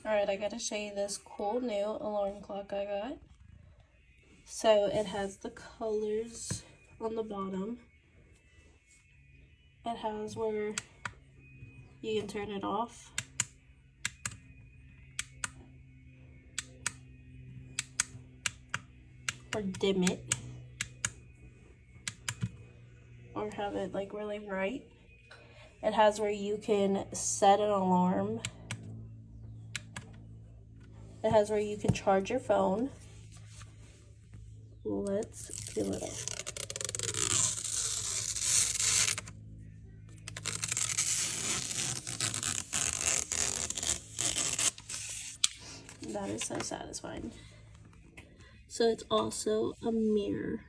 Alright, I gotta show you this cool new alarm clock I got. So it has the colors on the bottom. It has where you can turn it off. Or dim it. Or have it like really bright. It has where you can set an alarm. It has where you can charge your phone. Let's peel it off. That is so satisfying. So it's also a mirror.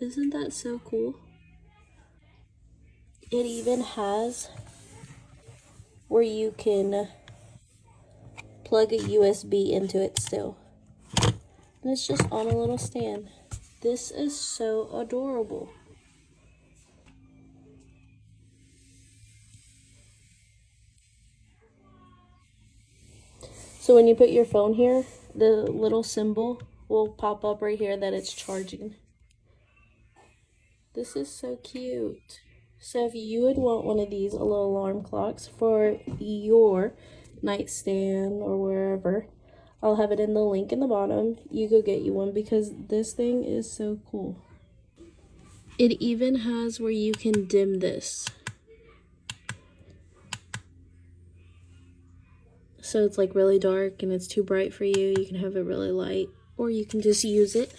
Isn't that so cool? It even has where you can plug a USB into it still. And it's just on a little stand. This is so adorable. So when you put your phone here, the little symbol will pop up right here that it's charging. This is so cute. So if you would want one of these little alarm clocks for your nightstand or wherever, I'll have it in the link in the bottom. You go get you one because this thing is so cool. It even has where you can dim this. So it's like really dark and it's too bright for you. You can have it really light, or you can just use it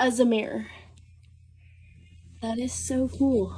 as a mirror. That is so cool.